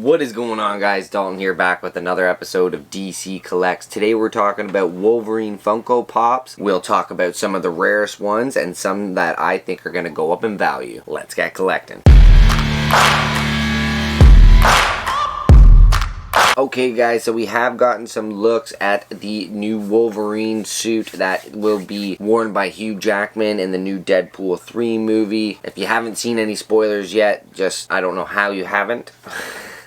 What is going on, guys? Dalton here, back with another episode of DC Collects. Today we're talking about Wolverine Funko Pops. We'll talk about some of the rarest ones and some that I think are going to go up in value. Let's get collecting. Okay guys, so we have gotten some looks at the new Wolverine suit that will be worn by Hugh Jackman in the new Deadpool 3 movie. If you haven't seen any spoilers yet, I don't know how you haven't.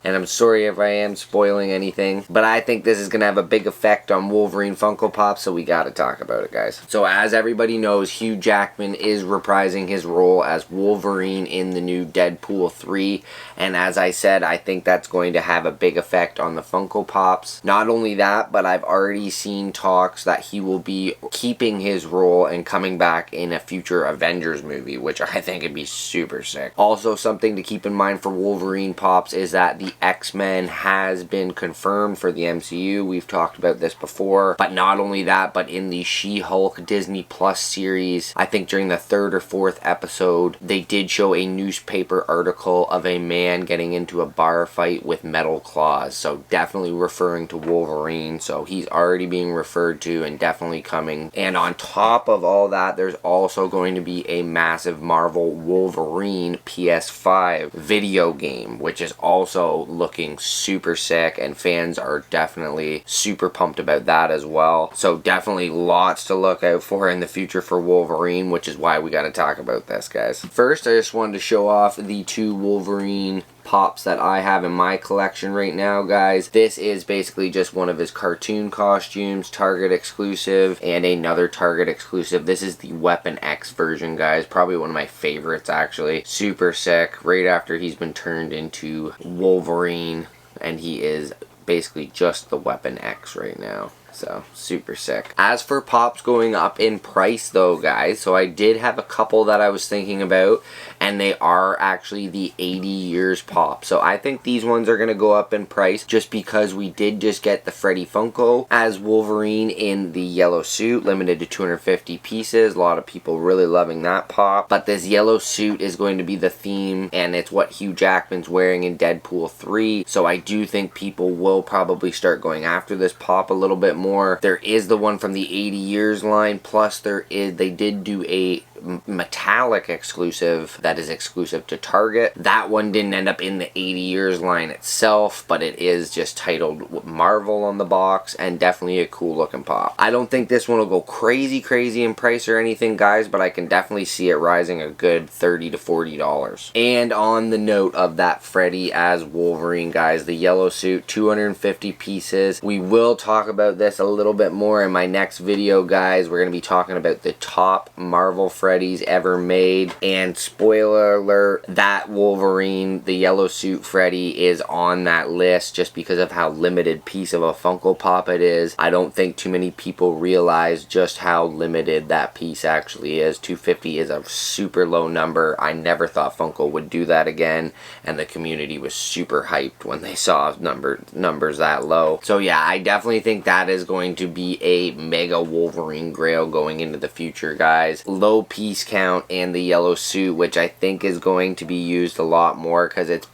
And I'm sorry if I am spoiling anything, but I think this is going to have a big effect on Wolverine Funko Pop, so we got to talk about it, guys. So as everybody knows, Hugh Jackman is reprising his role as Wolverine in the new Deadpool 3, and as I said, I think that's going to have a big effect on the Funko Pops. Not only that, but I've already seen talks that he will be keeping his role and coming back in a future Avengers movie, which I think would be super sick. Also, something to keep in mind for Wolverine Pops is that the X-Men has been confirmed for the MCU. We've talked about this before, but not only that, but in the She-Hulk Disney Plus series, I think during the 3rd or 4th episode, they did show a newspaper article of a man getting into a bar fight with metal claws, so definitely referring to Wolverine, so he's already being referred to and definitely coming. And on top of all that, there's also going to be a massive Marvel Wolverine PS5 video game, which is also looking super sick, and fans are definitely super pumped about that as well. So definitely lots to look out for in the future for Wolverine, which is why we got to talk about this, guys. First, I just wanted to show off the 2 Wolverine Pops that I have in my collection right now, guys. This is basically just one of his cartoon costumes, Target exclusive, and another Target exclusive. This is the Weapon X version, guys. Probably one of my favorites, actually. Super sick. Right after he's been turned into Wolverine, and he is basically just the Weapon X right now. So, super sick. As for Pops going up in price though, guys, so I did have a couple that I was thinking about, and they are actually the 80 years Pop. So I think these ones are going to go up in price just because we did just get the Freddy Funko as Wolverine in the yellow suit, limited to 250 pieces. A lot of people really loving that Pop. But this yellow suit is going to be the theme, and it's what Hugh Jackman's wearing in Deadpool 3. So I do think people will probably start going after this Pop a little bit more. There is the one from the 80 years line, plus they did do a metallic exclusive that is exclusive to Target. That one didn't end up in the 80 years line itself, but it is just titled Marvel on the box, and definitely a cool looking Pop. I don't think this one will go crazy in price or anything, guys, but I can definitely see it rising a good $30 to $40. And on the note of that Freddy as Wolverine, guys, the yellow suit, 250 pieces. We will talk about this a little bit more in my next video, guys. We're going to be talking about the top Marvel Freddy's ever made, and spoiler alert, that Wolverine, the yellow suit Freddy, is on that list just because of how limited piece of a Funko Pop it is. I don't think too many people realize just how limited that piece actually is. 250 is a super low number. I never thought Funko would do that again, and the community was super hyped when they saw numbers that low. So yeah, I definitely think that is going to be a mega Wolverine grail going into the future, guys. Low piece count and the yellow suit, which I think is going to be used a lot more because it's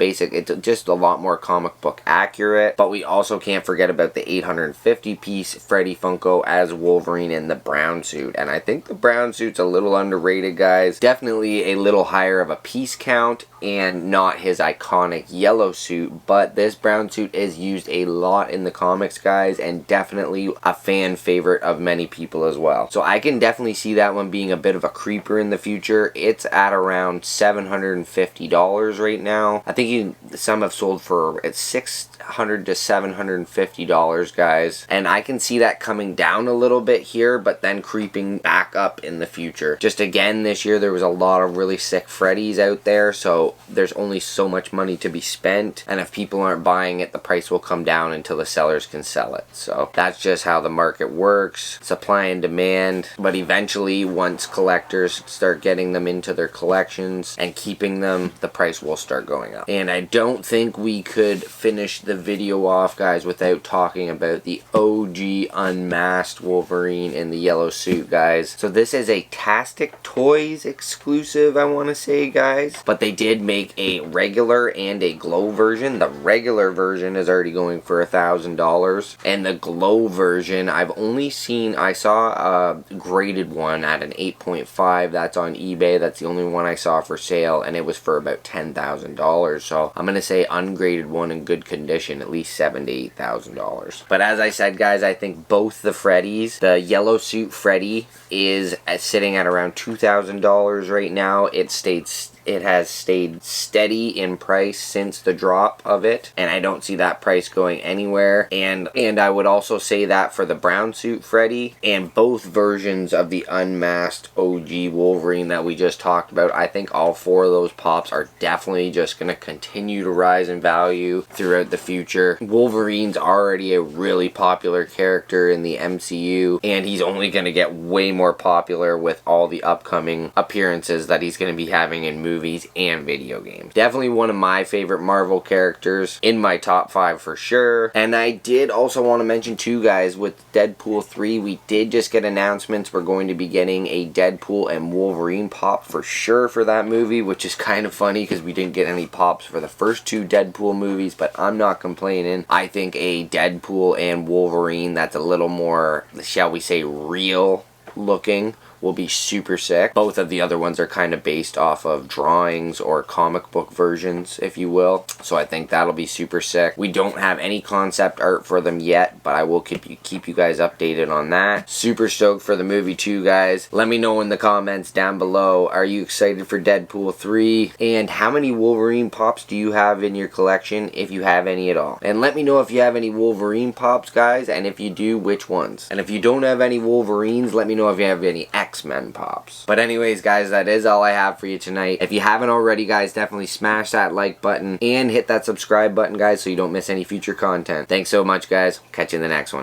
just a lot more comic book accurate. But we also can't forget about the 850 piece Freddy Funko as Wolverine in the brown suit, and I think the brown suit's a little underrated, guys. Definitely a little higher of a piece count and not his iconic yellow suit, but this brown suit is used a lot in the comics, guys, and definitely a fan favorite of many people as well. So I can definitely see that one being a bit of a creeper in the future. It's at around $750 right now. I think some have sold for $600 to $750, guys, and I can see that coming down a little bit here, but then creeping back up in the future. Just again, this year there was a lot of really sick Freddys out there, so there's only so much money to be spent, and if people aren't buying it, the price will come down until the sellers can sell it. So that's just how the market works, supply and demand. But eventually, once collectors collectors start getting them into their collections and keeping them, the price will start going up. And I don't think we could finish the video off, guys, without talking about the OG unmasked Wolverine in the yellow suit, guys. So this is a Tastic Toys exclusive, I want to say, guys. But they did make a regular and a glow version. The regular version is already going for $1,000. And the glow version, I've only seen, I saw a graded one at an 8.5. That's on eBay. That's the only one I saw for sale. And it was for about $10,000. So I'm going to say ungraded one in good condition, at least $7,000 to $8,000. But as I said, guys, I think both the Freddys, the yellow suit Freddy is sitting at around $2,000 right now. It has stayed steady in price since the drop of it, and I don't see that price going anywhere. And I would also say that for the brown suit Freddy and both versions of the unmasked OG Wolverine that we just talked about, I think all four of those pops are definitely just going to continue to rise in value throughout the future. Wolverine's already a really popular character in the MCU, and he's only going to get way more popular with all the upcoming appearances that he's going to be having in movies and video games. Definitely one of my favorite Marvel characters, in my top 5 for sure. And I did also want to mention too, guys, with Deadpool 3, we did just get announcements we're going to be getting a Deadpool and Wolverine pop for sure for that movie, which is kind of funny because we didn't get any pops for the first 2 Deadpool movies, but I'm not complaining. I think a Deadpool and Wolverine that's a little more, shall we say, real looking will be super sick. Both of the other ones are kind of based off of drawings or comic book versions, if you will. So I think that'll be super sick. We don't have any concept art for them yet, but I will keep you guys updated on that. Super stoked for the movie too, guys. Let me know in the comments down below. Are you excited for Deadpool 3? And how many Wolverine pops do you have in your collection, if you have any at all? And let me know if you have any Wolverine pops, guys, and if you do, which ones. And if you don't have any Wolverines, let me know if you have any X-Men pops. But anyways, guys, that is all I have for you tonight. If you haven't already, guys, definitely smash that like button and hit that subscribe button, guys, so you don't miss any future content. Thanks so much, guys. Catch you in the next one.